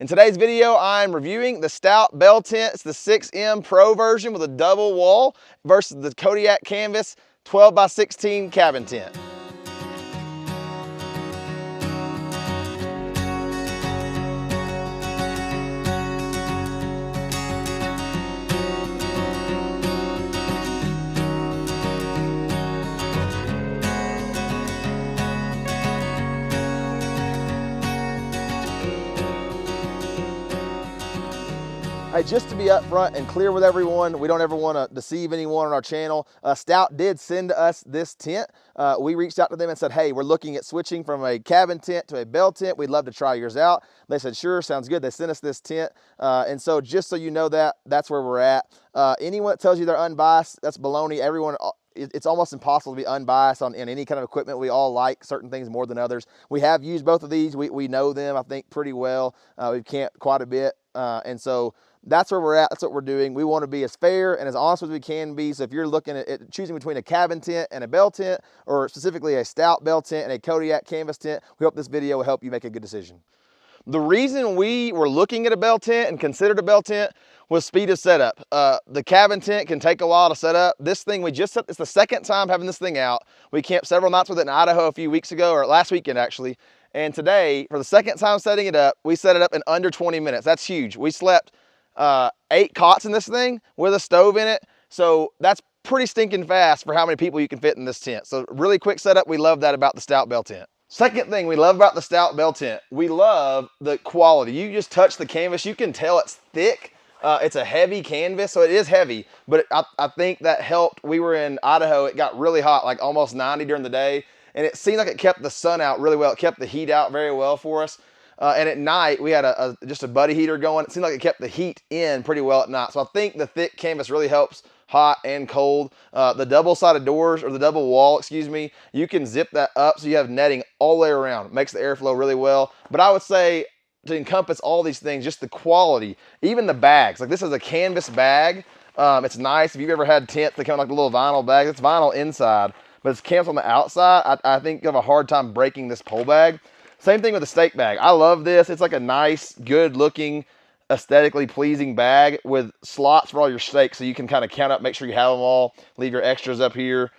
In today's video, I'm reviewing the Stout bell tent. It's the 6M Pro version with a double wall versus the Kodiak Canvas 12x16 cabin tent. Hey, just to be upfront and clear with everyone, we don't ever want to deceive anyone on our channel. Stout did send us this tent. We reached out to them and said, hey, we're looking at switching from a cabin tent to a bell tent. We'd love to try yours out. They said, sure, sounds good. They sent us this tent. And so just so you know that's where we're at. Anyone that tells you they're unbiased, that's baloney. Everyone, it's almost impossible to be unbiased in any kind of equipment. We all like certain things more than others. We have used both of these. We know them, I think, pretty well. We've camped quite a bit. And so that's where we're at. That's what we're doing. We want to be as fair and as honest as we can be. So if you're looking at choosing between a cabin tent and a bell tent, or specifically a Stout bell tent and a Kodiak canvas tent, we hope this video will help you make a good decision. The reason we were looking at a bell tent and considered a bell tent was speed of setup. The cabin tent can take a while to set up. This thing we just set, it's the second time having this thing out. We camped several nights with it in Idaho a few weeks ago, or last weekend actually. And today, for the second time setting it up, we set it up in under 20 minutes. That's huge. We slept 8 cots in this thing with a stove in it. So that's pretty stinking fast for how many people you can fit in this tent. So really quick setup. We love that about the Stout bell tent. Second thing we love about the Stout bell tent, we love the quality. You just touch the canvas, you can tell it's thick. It's a heavy canvas, so it is heavy, but I think that helped. We were in Idaho, it got really hot, like almost 90 during the day, and it seemed like it kept the sun out really well. It kept the heat out very well for us. And at night, we had just a buddy heater going. It seemed like it kept the heat in pretty well at night. So I think the thick canvas really helps hot and cold. The double-sided doors, or the double wall, excuse me, you can zip that up so you have netting all the way around. It makes the airflow really well. But I would say, to encompass all these things, just the quality, even the bags. Like, this is a canvas bag. It's nice. If you've ever had tents that come in like a little vinyl bag, it's vinyl inside, but it's canvas on the outside. I think you have a hard time breaking this pole bag. Same thing with the steak bag. I love this. It's like a nice, good looking, aesthetically pleasing bag with slots for all your steaks, so you can kind of count up, make sure you have them all, leave your extras up here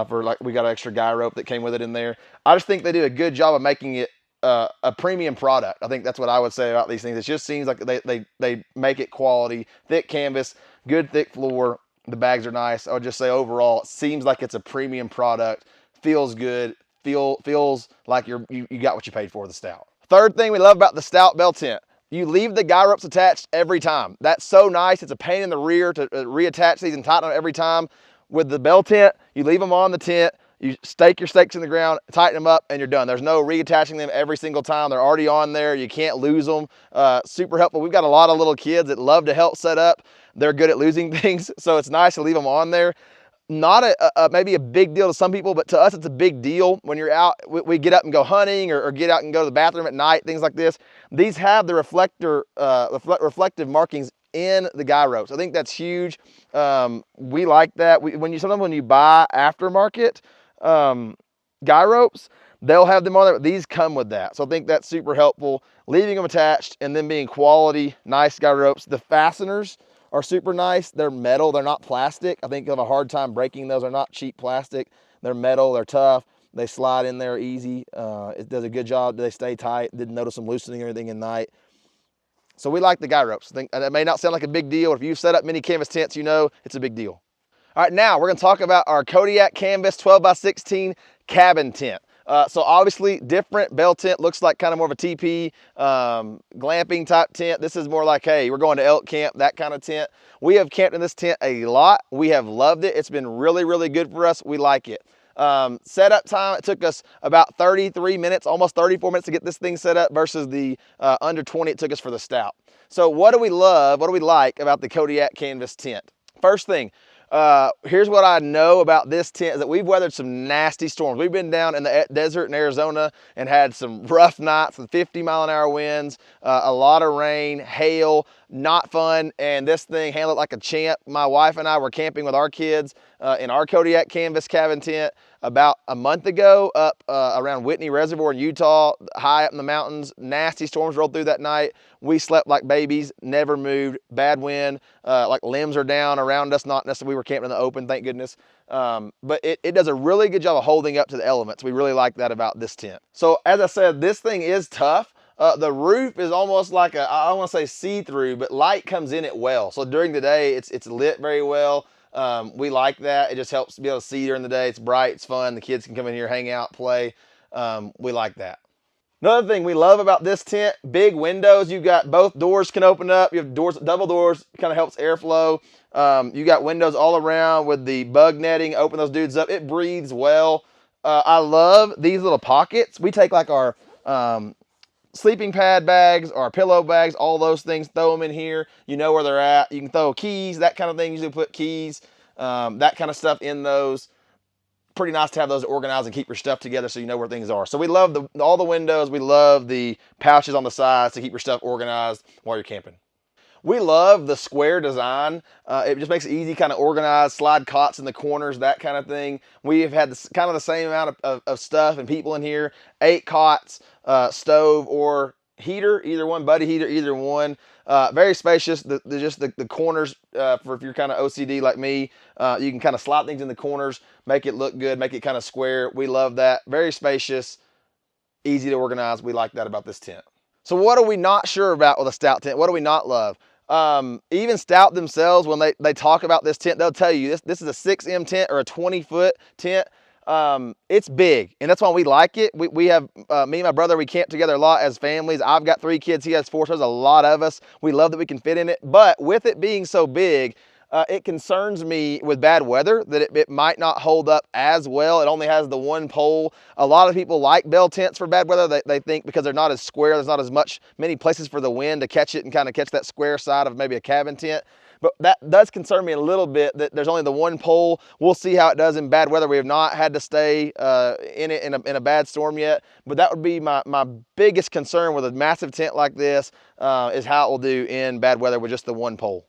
for, like, we got an extra guy rope that came with it in there. I just think they do a good job of making it a premium product. I think that's what I would say about these things. It just seems like they make it quality, thick canvas, good thick floor. The bags are nice. I would just say overall, it seems like it's a premium product, feels good. Feels like you got what you paid for with the Stout. Third thing we love about the Stout bell tent, you leave the guy ropes attached every time. That's so nice. It's a pain in the rear to reattach these and tighten them every time. With the bell tent, you leave them on the tent, you stake your stakes in the ground, tighten them up, and you're done. There's no reattaching them every single time. They're already on there. You can't lose them. Super helpful. We've got a lot of little kids that love to help set up. They're good at losing things, so it's nice to leave them on there. Not maybe a big deal to some people, but to us it's a big deal when you're out. We get up and go hunting, or get out and go to the bathroom at night, things like this. These have the reflective markings in the guy ropes. I think that's huge. We like that. Sometimes when you buy aftermarket guy ropes, they'll have them on there, but these come with that. So I think that's super helpful. Leaving them attached and then being quality, nice guy ropes. The fasteners are super nice. They're metal, they're not plastic. I think you'll have a hard time breaking those. They're not cheap plastic. They're metal, they're tough. They slide in there easy. It does a good job. They stay tight. Didn't notice them loosening or anything at night. So we like the guy ropes. I think that may not sound like a big deal. If you've set up many canvas tents, you know it's a big deal. All right, now we're gonna talk about our Kodiak Canvas 12x16 cabin tent. So obviously different bell tent, looks like kind of more of a TP, glamping type tent. This is more like, hey, we're going to elk camp, that kind of tent. We have camped in this tent a lot. We have loved it. It's been really, really good for us. We like it. Setup time, it took us about 33 minutes, almost 34 minutes to get this thing set up versus the under 20 it took us for the Stout. So what do we love, what do we like about the Kodiak Canvas tent? First thing, here's what I know about this tent, is that we've weathered some nasty storms. We've been down in the desert in Arizona and had some rough nights with 50-mile-an-hour winds, a lot of rain, hail, not fun, and this thing handled it like a champ. My wife and I were camping with our kids in our Kodiak Canvas cabin tent. about a month ago up around Whitney Reservoir in Utah, high up in the mountains. Nasty storms rolled through that night. We slept like babies, never moved, bad wind, like limbs are down around us, not necessarily we were camping in the open, thank goodness. But it does a really good job of holding up to the elements. We really like that about this tent. So as I said, this thing is tough. The roof is almost like I don't want to say see-through, but light comes in it well. So during the day, it's lit very well. We like that. It just helps to be able to see during the day. It's bright, it's fun. The kids can come in here, hang out, play. We like that. Another thing we love about this tent, big windows. You got both doors can open up. You have doors, double doors, kind of helps airflow. You got windows all around with the bug netting. Open those dudes up. It breathes well. I love these little pockets. We take like our sleeping pad bags or pillow bags, all those things, throw them in here. You know where they're at. You can throw keys, that kind of thing. Usually put keys, that kind of stuff in those. Pretty nice to have those organized and keep your stuff together so you know where things are. So we love all the windows. We love the pouches on the sides to keep your stuff organized while you're camping. We love the square design. It just makes it easy, kind of organized, slide cots in the corners, that kind of thing. We have had kind of the same amount of stuff and people in here. 8 cots, stove or heater, either one, buddy heater, either one. Very spacious. The corners, for if you're kind of OCD like me, you can kind of slide things in the corners, make it look good, make it kind of square. We love that. Very spacious, easy to organize. We like that about this tent. So what are we not sure about with a Stout tent? What do we not love? Even Stout themselves, when they talk about this tent, they'll tell you this is a 6M tent or a 20-foot tent. It's big, and that's why we like it. We have, me and my brother, we camp together a lot as families. I've got 3 kids, he has 4, so there's a lot of us. We love that we can fit in it, but with it being so big, it concerns me with bad weather that it might not hold up as well. It only has the one pole. A lot of people like bell tents for bad weather. They think because they're not as square, there's not as many places for the wind to catch it and kind of catch that square side of maybe a cabin tent. But that does concern me a little bit that there's only the one pole. We'll see how it does in bad weather. We have not had to stay in it in a bad storm yet. But that would be my biggest concern with a massive tent like this is how it will do in bad weather with just the one pole.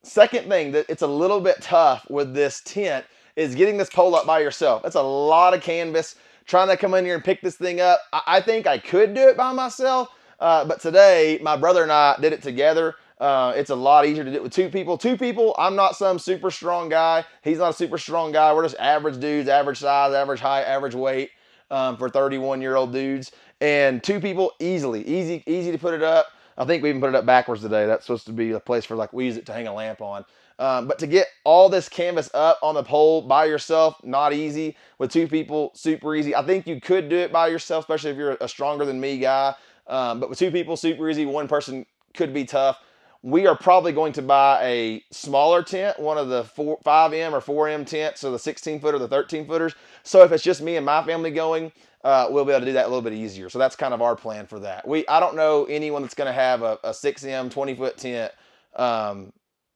Second thing that it's a little bit tough with this tent is getting this pole up by yourself. That's a lot of canvas. Trying to come in here and pick this thing up. I think I could do it by myself, but today my brother and I did it together. It's a lot easier to do it with 2 people. 2 people, I'm not some super strong guy. He's not a super strong guy. We're just average dudes, average size, average height, average weight for 31-year-old dudes. And 2 people, easy to put it up. I think we even put it up backwards today. That's supposed to be a place for, like, we use it to hang a lamp on. But to get all this canvas up on the pole by yourself, not easy. With 2 people, super easy. I think you could do it by yourself, especially if you're a stronger than me guy. But with 2 people, super easy. 1 person could be tough. We are probably going to buy a smaller tent, one of the 5M or 4M tents, so the 16-footer, the 13-footers. So if it's just me and my family going, we'll be able to do that a little bit easier. So that's kind of our plan for that. I don't know anyone that's going to have a 6M 20-foot tent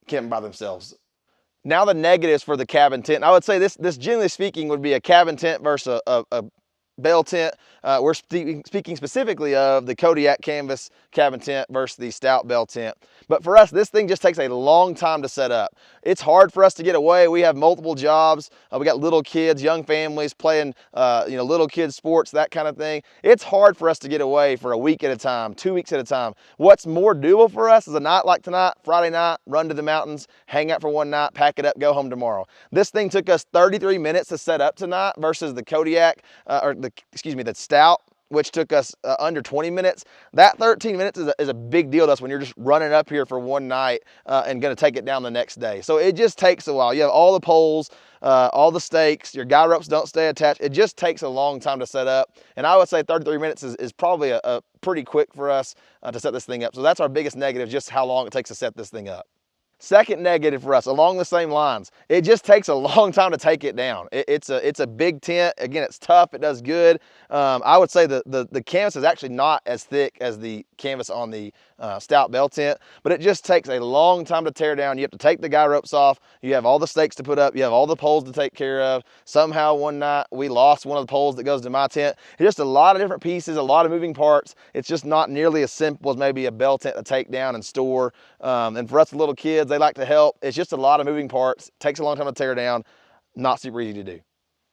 camping by themselves. Now the negatives for the cabin tent. I would say this generally speaking would be a cabin tent versus a bell tent. We're speaking specifically of the Kodiak canvas cabin tent versus the Stout bell tent. But for us, this thing just takes a long time to set up. It's hard for us to get away. We have multiple jobs. We got little kids, young families playing, little kids sports, that kind of thing. It's hard for us to get away for a week at a time, 2 weeks at a time. What's more doable for us is a night like tonight, Friday night, run to the mountains, hang out for one night, pack it up, go home tomorrow. This thing took us 33 minutes to set up tonight versus the Kodiak, the Stout, which took us under 20 minutes. That 13 minutes is a big deal to us when you're just running up here for one night and gonna take it down the next day. So it just takes a while. You have all the poles, all the stakes, your guy ropes don't stay attached. It just takes a long time to set up. And I would say 33 minutes is probably a pretty quick for us to set this thing up. So that's our biggest negative, just how long it takes to set this thing up. Second negative for us, along the same lines, it just takes a long time to take it down. It's a big tent. Again, it's tough. It does good. I would say the canvas is actually not as thick as the canvas on the Stout bell tent, but it just takes a long time to tear down. You have to take the guy ropes off. You have all the stakes to put up. You have all the poles to take care of. Somehow one night we lost one of the poles that goes to my tent. It's just a lot of different pieces, a lot of moving parts. It's just not nearly as simple as maybe a bell tent to take down and store. And for us little kids, they like to help. It's just a lot of moving parts. It takes a long time to tear down. Not super easy to do.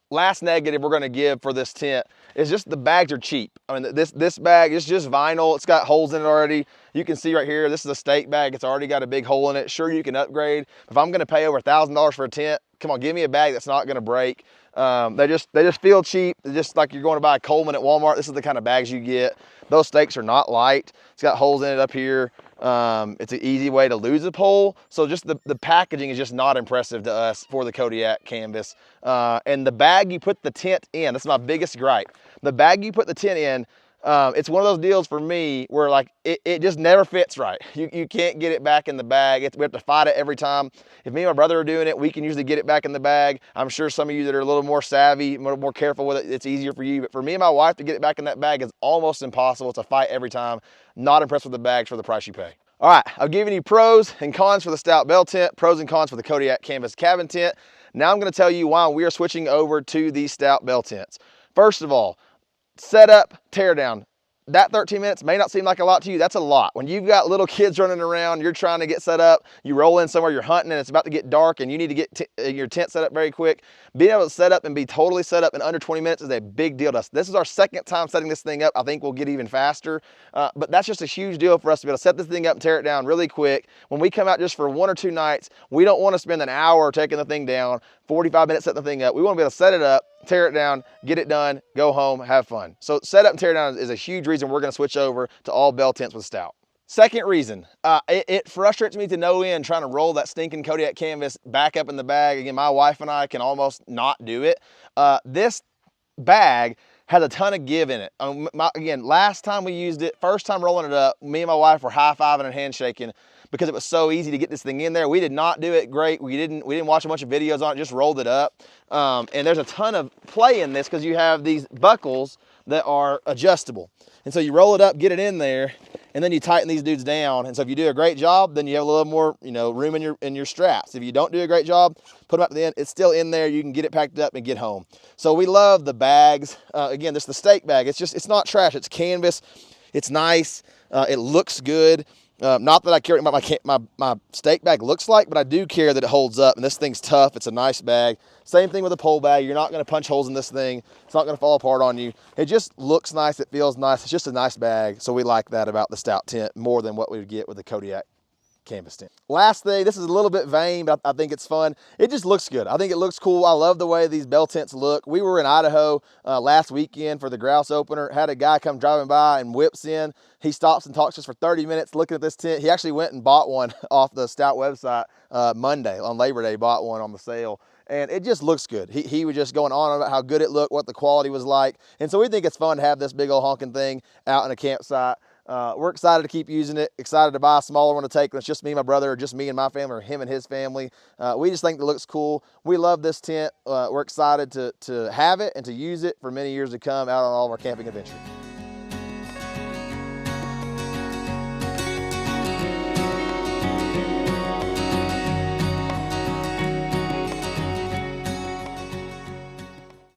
last negative we're gonna give for this tent is just the bags are cheap. I mean, this bag is just vinyl. It's got holes in it already. You can see right here, this is a steak bag. It's already got a big hole in it. Sure, you can upgrade. If I'm gonna pay over $1,000 for a tent, come on, give me a bag that's not gonna break. They just feel cheap. They're just like you're going to buy a Coleman at Walmart. This is the kind of bags you get. Those steaks are not light. It's got holes in it up here. It's an easy way to lose a pole. So just the packaging is just not impressive to us for the Kodiak canvas. And the bag you put the tent in, that's my biggest gripe. The bag you put the tent in, it's one of those deals for me where like it just never fits right. You can't get it back in the bag. We have to fight it every time. If me and my brother are doing it, we can usually get it back in the bag. I'm sure some of you that are a little more savvy, a little more careful with it, it's easier for you. But for me and my wife to get it back in that bag is almost impossible. It's a fight every time. Not impressed with the bags for the price you pay. All right, I've given you pros and cons for the Stout bell tent, pros and cons for the Kodiak canvas cabin tent. Now I'm gonna tell you why we are switching over to these Stout bell tents. First of all, setup, tear down. That 13 minutes may not seem like a lot to you. That's a lot. When you've got little kids running around, you're trying to get set up, you roll in somewhere, you're hunting and it's about to get dark and you need to get your tent set up very quick. Being able to set up and be totally set up in under 20 minutes is a big deal to us. This is our second time setting this thing up. I think we'll get even faster, but that's just a huge deal for us to be able to set this thing up and tear it down really quick. When we come out just for 1 or 2 nights, we don't want to spend an hour taking the thing down, 45 minutes setting the thing up. We want to be able to set it up, tear it down, get it done, go home, have fun. So set up and tear down is a huge reason we're going to switch over to all bell tents with Stout. Second reason, it frustrates me to no end trying to roll that stinking Kodiak canvas back up in the bag. Again, my wife and I can almost not do it. This bag has a ton of give in it. Again, last time we used it, first time rolling it up, me and my wife were high-fiving and handshaking because it was so easy to get this thing in there. We did not do it great. We didn't watch a bunch of videos on it, just rolled it up. And there's a ton of play in this because you have these buckles that are adjustable. And so you roll it up, get it in there, and then you tighten these dudes down. And so if you do a great job, then you have a little more, room in your straps. If you don't do a great job, put them up to the end, it's still in there. You can get it packed up and get home. So we love the bags. Again, this is the steak bag. It's not trash. It's canvas. It's nice. It looks good. Not that I care what my steak bag looks like, but I do care that it holds up, and this thing's tough. It's a nice bag. Same thing with a pole bag. You're not going to punch holes in this thing. It's not going to fall apart on you. It just looks nice. It feels nice. It's just a nice bag, so we like that about the Stout tent more than what we would get with the Kodiak canvas tent. Last thing, this is a little bit vain, but I think it's fun. It just looks good. I think it looks cool. I love the way these bell tents look. We were in Idaho last weekend for the grouse opener. Had a guy come driving by and whips in. He stops and talks to us for 30 minutes looking at this tent. He actually went and bought one off the Stout website Monday on Labor Day, bought one on the sale. And it just looks good. He was just going on about how good it looked, what the quality was like. And so we think it's fun to have this big old honking thing out in a campsite. We're excited to keep using it, excited to buy a smaller one to take. It's just me and my brother, or just me and my family, or him and his family. We just think it looks cool. We love this tent. We're excited to have it and to use it for many years to come out on all of our camping adventures.